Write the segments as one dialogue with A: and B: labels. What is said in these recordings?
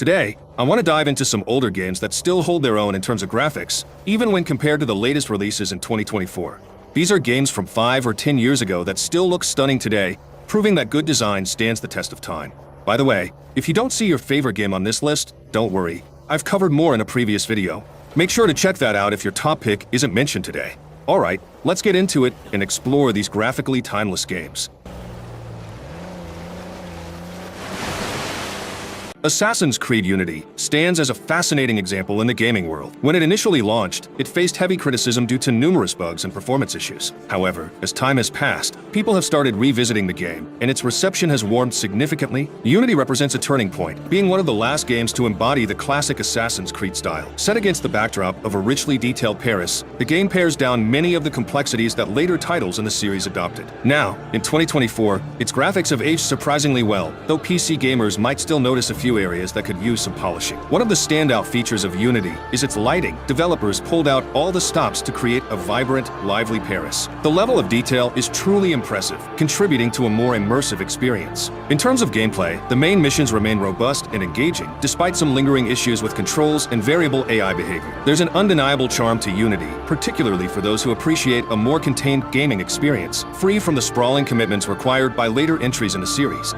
A: Today, I want to dive into some older games that still hold their own in terms of graphics, even when compared to the latest releases in 2024. These are games from 5 or 10 years ago that still look stunning today, proving that good design stands the test of time. By the way, if you don't see your favorite game on this list, don't worry. I've covered more in a previous video. Make sure to check that out if your top pick isn't mentioned today. Alright, let's get into it and explore these graphically timeless games. Assassin's Creed Unity stands as a fascinating example in the gaming world. When it initially launched, it faced heavy criticism due to numerous bugs and performance issues. However, as time has passed, people have started revisiting the game, and its reception has warmed significantly. Unity represents a turning point, being one of the last games to embody the classic Assassin's Creed style. Set against the backdrop of a richly detailed Paris, the game pares down many of the complexities that later titles in the series adopted. Now, in 2024, its graphics have aged surprisingly well, though PC gamers might still notice a few areas that could use some polishing. One of the standout features of Unity is its lighting. Developers pulled out all the stops to create a vibrant, lively Paris. The level of detail is truly impressive, contributing to a more immersive experience. In terms of gameplay, the main missions remain robust and engaging, despite some lingering issues with controls and variable AI behavior. There's an undeniable charm to Unity, particularly for those who appreciate a more contained gaming experience, free from the sprawling commitments required by later entries in the series.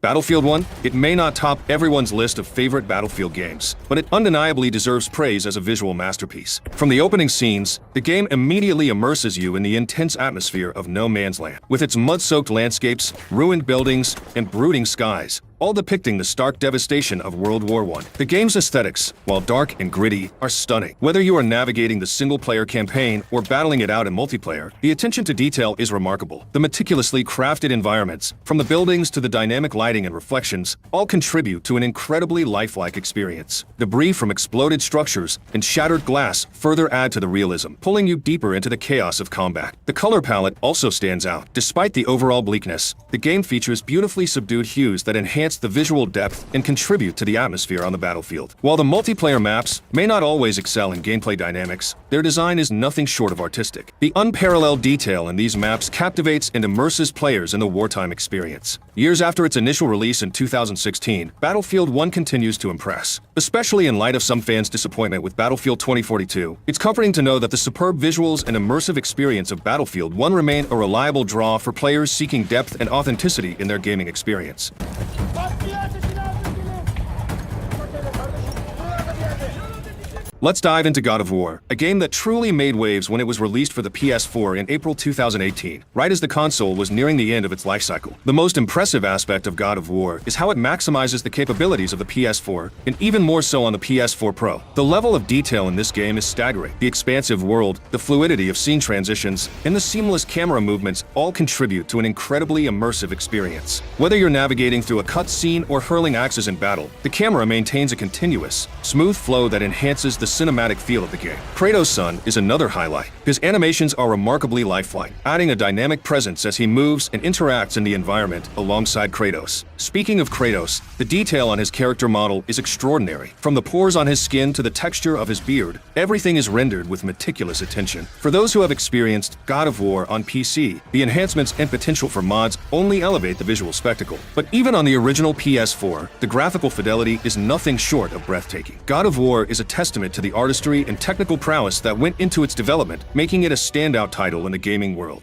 A: Battlefield 1, it may not top everyone's list of favorite Battlefield games, but it undeniably deserves praise as a visual masterpiece. From the opening scenes, the game immediately immerses you in the intense atmosphere of No Man's Land, with its mud-soaked landscapes, ruined buildings, and brooding skies, all depicting the stark devastation of World War I. The game's aesthetics, while dark and gritty, are stunning. Whether you are navigating the single-player campaign or battling it out in multiplayer, the attention to detail is remarkable. The meticulously crafted environments, from the buildings to the dynamic lighting and reflections, all contribute to an incredibly lifelike experience. Debris from exploded structures and shattered glass further add to the realism, pulling you deeper into the chaos of combat. The color palette also stands out. Despite the overall bleakness, the game features beautifully subdued hues that enhance the visual depth and contribute to the atmosphere on the battlefield. While the multiplayer maps may not always excel in gameplay dynamics, their design is nothing short of artistic. The unparalleled detail in these maps captivates and immerses players in the wartime experience. Years after its initial release in 2016, Battlefield 1 continues to impress. Especially in light of some fans' disappointment with Battlefield 2042, it's comforting to know that the superb visuals and immersive experience of Battlefield 1 remain a reliable draw for players seeking depth and authenticity in their gaming experience. Let's dive into God of War, a game that truly made waves when it was released for the PS4 in April 2018, right as the console was nearing the end of its life cycle. The most impressive aspect of God of War is how it maximizes the capabilities of the PS4, and even more so on the PS4 Pro. The level of detail in this game is staggering. The expansive world, the fluidity of scene transitions, and the seamless camera movements all contribute to an incredibly immersive experience. Whether you're navigating through a cutscene or hurling axes in battle, the camera maintains a continuous, smooth flow that enhances the cinematic feel of the game. Kratos' son is another highlight. His animations are remarkably lifelike, adding a dynamic presence as he moves and interacts in the environment alongside Kratos. Speaking of Kratos, the detail on his character model is extraordinary. From the pores on his skin to the texture of his beard, everything is rendered with meticulous attention. For those who have experienced God of War on PC, the enhancements and potential for mods only elevate the visual spectacle. But even on the original PS4, the graphical fidelity is nothing short of breathtaking. God of War is a testament to the artistry and technical prowess that went into its development, making it a standout title in the gaming world.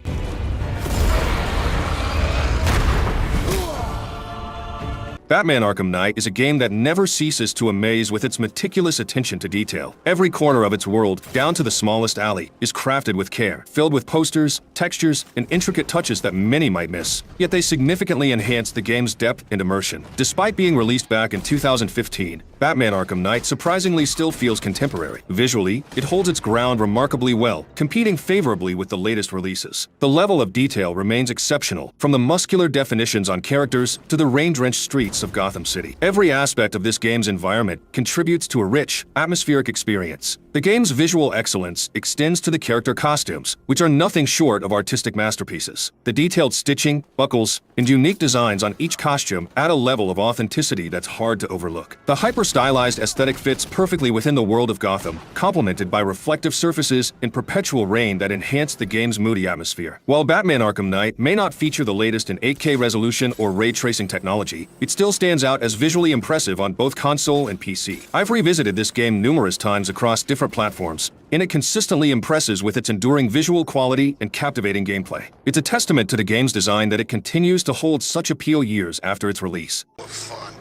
A: Batman Arkham Knight is a game that never ceases to amaze with its meticulous attention to detail. Every corner of its world, down to the smallest alley, is crafted with care, filled with posters, textures, and intricate touches that many might miss. Yet they significantly enhance the game's depth and immersion. Despite being released back in 2015, Batman Arkham Knight surprisingly still feels contemporary. Visually, it holds its ground remarkably well, competing favorably with the latest releases. The level of detail remains exceptional, from the muscular definitions on characters to the rain-drenched streets of Gotham City. Every aspect of this game's environment contributes to a rich, atmospheric experience. The game's visual excellence extends to the character costumes, which are nothing short of artistic masterpieces. The detailed stitching, buckles, and unique designs on each costume add a level of authenticity that's hard to overlook. The hyper-stylized aesthetic fits perfectly within the world of Gotham, complemented by reflective surfaces and perpetual rain that enhance the game's moody atmosphere. While Batman Arkham Knight may not feature the latest in 8K resolution or ray tracing technology, it still stands out as visually impressive on both console and PC. I've revisited this game numerous times across different platforms, and it consistently impresses with its enduring visual quality and captivating gameplay. It's a testament to the game's design that it continues to hold such appeal years after its release.
B: Fun.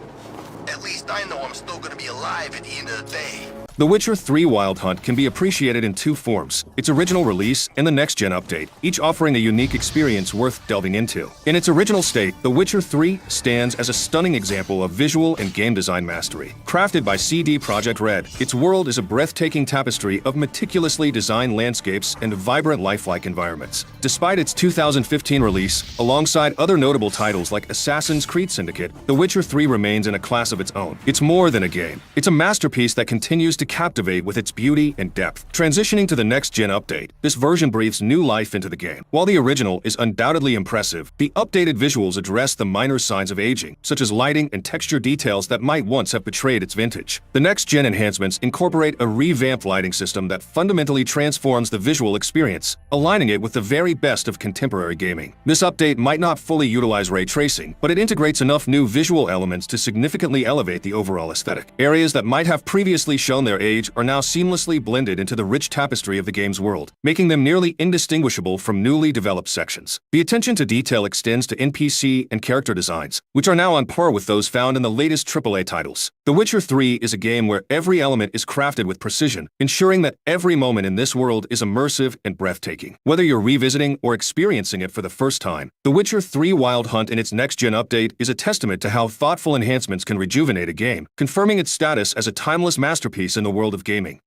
B: At least I know I'm still gonna be alive at the end of the day.
A: The Witcher 3 Wild Hunt can be appreciated in two forms: its original release and the next-gen update, each offering a unique experience worth delving into. In its original state, The Witcher 3 stands as a stunning example of visual and game design mastery. Crafted by CD Projekt Red, its world is a breathtaking tapestry of meticulously designed landscapes and vibrant lifelike environments. Despite its 2015 release, alongside other notable titles like Assassin's Creed Syndicate, The Witcher 3 remains in a class of its own. It's more than a game. It's a masterpiece that continues to captivate with its beauty and depth. Transitioning to the next-gen update, this version breathes new life into the game. While the original is undoubtedly impressive, the updated visuals address the minor signs of aging, such as lighting and texture details that might once have betrayed its vintage. The next-gen enhancements incorporate a revamped lighting system that fundamentally transforms the visual experience, aligning it with the very best of contemporary gaming. This update might not fully utilize ray tracing, but it integrates enough new visual elements to significantly elevate the overall aesthetic. Areas that might have previously shown their age are now seamlessly blended into the rich tapestry of the game's world, making them nearly indistinguishable from newly developed sections. The attention to detail extends to NPC and character designs, which are now on par with those found in the latest AAA titles. The Witcher 3 is a game where every element is crafted with precision, ensuring that every moment in this world is immersive and breathtaking. Whether you're revisiting or experiencing it for the first time, The Witcher 3 Wild Hunt in its next-gen update is a testament to how thoughtful enhancements can rejuvenate a game, confirming its status as a timeless masterpiece in the world of gaming.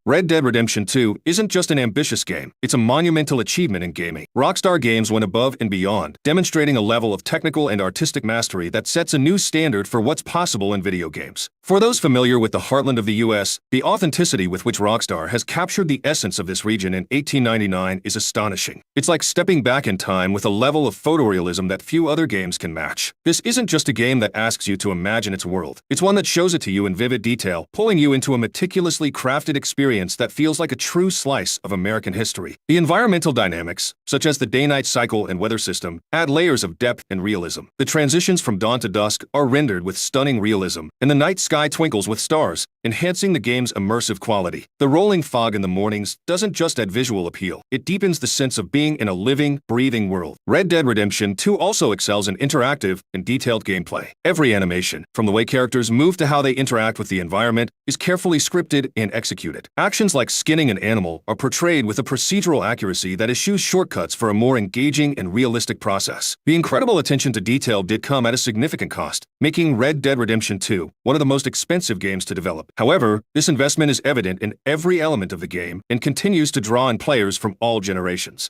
A: Red Dead Redemption 2 isn't just an ambitious game, it's a monumental achievement in gaming. Rockstar Games went above and beyond, demonstrating a level of technical and artistic mastery that sets a new standard for what's possible in video games. For those familiar with the heartland of the US, the authenticity with which Rockstar has captured the essence of this region in 1899 is astonishing. It's like stepping back in time with a level of photorealism that few other games can match. This isn't just a game that asks you to imagine its world. It's one that shows it to you in vivid detail, pulling you into a meticulously crafted experience that feels like a true slice of American history. The environmental dynamics, such as the day-night cycle and weather system, add layers of depth and realism. The transitions from dawn to dusk are rendered with stunning realism, and the night sky twinkles with stars, enhancing the game's immersive quality. The rolling fog in the mornings doesn't just add visual appeal, it deepens the sense of being in a living, breathing world. Red Dead Redemption 2 also excels in interactive and detailed gameplay. Every animation, from the way characters move to how they interact with the environment, is carefully scripted and executed. Actions like skinning an animal are portrayed with a procedural accuracy that eschews shortcuts for a more engaging and realistic process. The incredible attention to detail did come at a significant cost, making Red Dead Redemption 2 one of the most expensive games to develop. However, this investment is evident in every element of the game and continues to draw in players from all generations.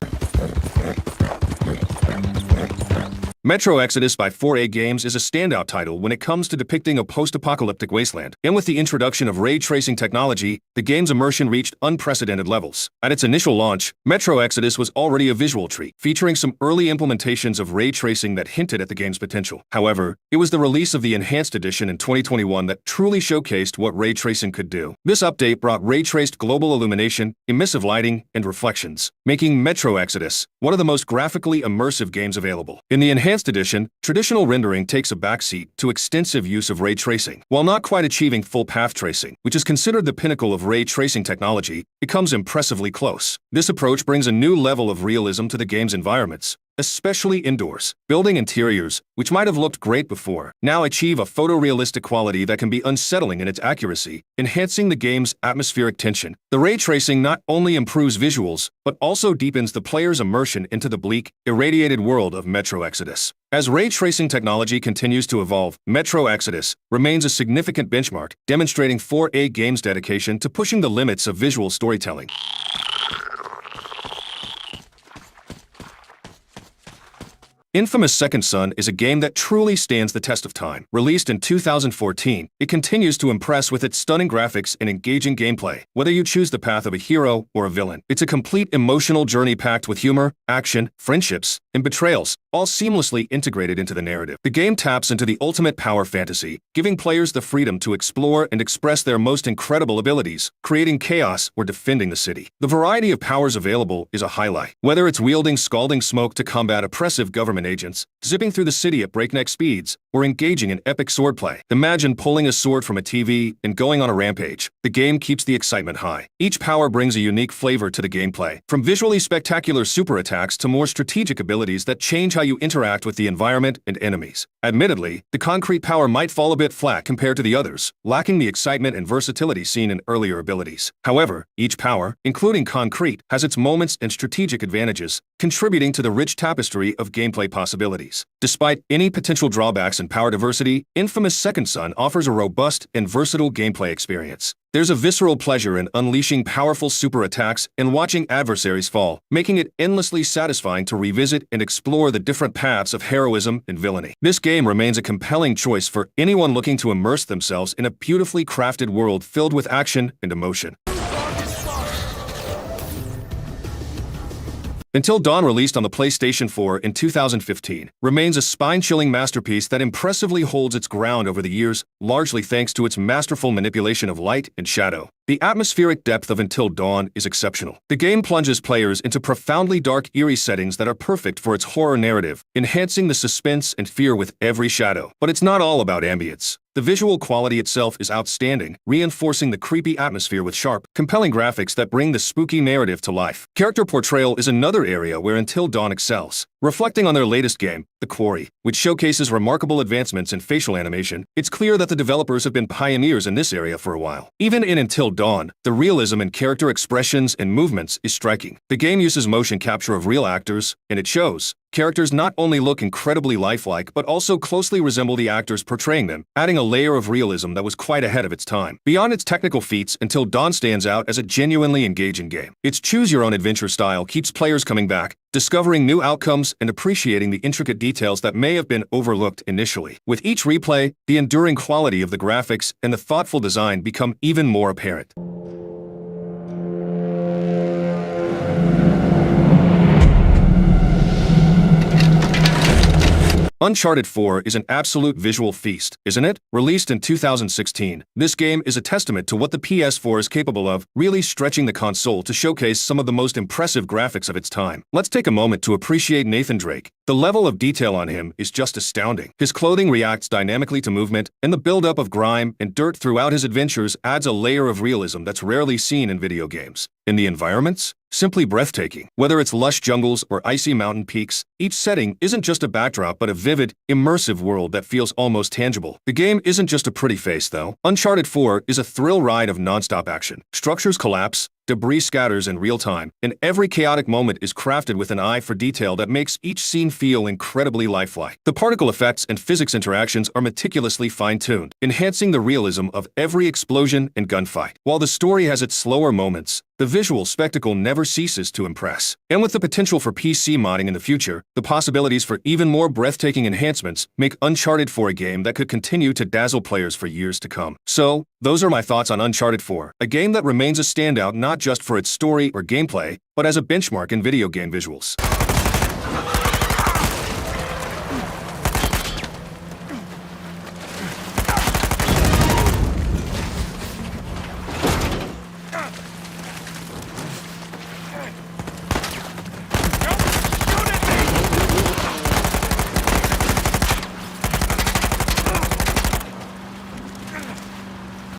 A: Metro Exodus by 4A Games is a standout title when it comes to depicting a post-apocalyptic wasteland, and with the introduction of ray tracing technology, the game's immersion reached unprecedented levels. At its initial launch, Metro Exodus was already a visual treat, featuring some early implementations of ray tracing that hinted at the game's potential. However, it was the release of the Enhanced Edition in 2021 that truly showcased what ray tracing could do. This update brought ray-traced global illumination, emissive lighting, and reflections, making Metro Exodus one of the most graphically immersive games available. In the Enhanced Edition, traditional rendering takes a backseat to extensive use of ray tracing. While not quite achieving full path tracing, which is considered the pinnacle of ray tracing technology, it comes impressively close. This approach brings a new level of realism to the game's environments, especially indoors. Building interiors, which might have looked great before, now achieve a photorealistic quality that can be unsettling in its accuracy, enhancing the game's atmospheric tension. The ray tracing not only improves visuals, but also deepens the player's immersion into the bleak, irradiated world of Metro Exodus. As ray tracing technology continues to evolve, Metro Exodus remains a significant benchmark, demonstrating 4A Games' dedication to pushing the limits of visual storytelling. Infamous Second Son is a game that truly stands the test of time. Released in 2014, it continues to impress with its stunning graphics and engaging gameplay, whether you choose the path of a hero or a villain. It's a complete emotional journey packed with humor, action, friendships, and betrayals, all seamlessly integrated into the narrative. The game taps into the ultimate power fantasy, giving players the freedom to explore and express their most incredible abilities, creating chaos or defending the city. The variety of powers available is a highlight. Whether it's wielding scalding smoke to combat oppressive government agents, zipping through the city at breakneck speeds, or engaging in epic swordplay. Imagine pulling a sword from a TV and going on a rampage. The game keeps the excitement high. Each power brings a unique flavor to the gameplay, from visually spectacular super attacks to more strategic abilities that change how you interact with the environment and enemies. Admittedly, the concrete power might fall a bit flat compared to the others, lacking the excitement and versatility seen in earlier abilities. However, each power, including concrete, has its moments and strategic advantages, contributing to the rich tapestry of gameplay possibilities. Despite any potential drawbacks in power diversity, Infamous Second Son offers a robust and versatile gameplay experience. There's a visceral pleasure in unleashing powerful super attacks and watching adversaries fall, making it endlessly satisfying to revisit and explore the different paths of heroism and villainy. This game remains a compelling choice for anyone looking to immerse themselves in a beautifully crafted world filled with action and emotion. Until Dawn, released on the PlayStation 4 in 2015, remains a spine-chilling masterpiece that impressively holds its ground over the years, largely thanks to its masterful manipulation of light and shadow. The atmospheric depth of Until Dawn is exceptional. The game plunges players into profoundly dark, eerie settings that are perfect for its horror narrative, enhancing the suspense and fear with every shadow. But it's not all about ambience. The visual quality itself is outstanding, reinforcing the creepy atmosphere with sharp, compelling graphics that bring the spooky narrative to life. Character portrayal is another area where Until Dawn excels. Reflecting on their latest game, The Quarry, which showcases remarkable advancements in facial animation, it's clear that the developers have been pioneers in this area for a while. Even in Until Dawn, the realism in character expressions and movements is striking. The game uses motion capture of real actors, and it shows. Characters not only look incredibly lifelike, but also closely resemble the actors portraying them, adding a layer of realism that was quite ahead of its time. Beyond its technical feats, Until Dawn stands out as a genuinely engaging game. Its choose-your-own-adventure style keeps players coming back, discovering new outcomes and appreciating the intricate details that may have been overlooked initially. With each replay, the enduring quality of the graphics and the thoughtful design become even more apparent. Uncharted 4 is an absolute visual feast, isn't it? Released in 2016, this game is a testament to what the PS4 is capable of, really stretching the console to showcase some of the most impressive graphics of its time. Let's take a moment to appreciate Nathan Drake. The level of detail on him is just astounding. His clothing reacts dynamically to movement, and the buildup of grime and dirt throughout his adventures adds a layer of realism that's rarely seen in video games. In the environments, simply breathtaking. Whether it's lush jungles or icy mountain peaks, each setting isn't just a backdrop but a vivid, immersive world that feels almost tangible. The game isn't just a pretty face, though. Uncharted 4 is a thrill ride of non-stop action. Structures collapse, debris scatters in real time, and every chaotic moment is crafted with an eye for detail that makes each scene feel incredibly lifelike. The particle effects and physics interactions are meticulously fine-tuned, enhancing the realism of every explosion and gunfight. While the story has its slower moments, the visual spectacle never ceases to impress. And with the potential for PC modding in the future, the possibilities for even more breathtaking enhancements make Uncharted 4 a game that could continue to dazzle players for years to come. So, those are my thoughts on Uncharted 4, a game that remains a standout not just for its story or gameplay, but as a benchmark in video game visuals.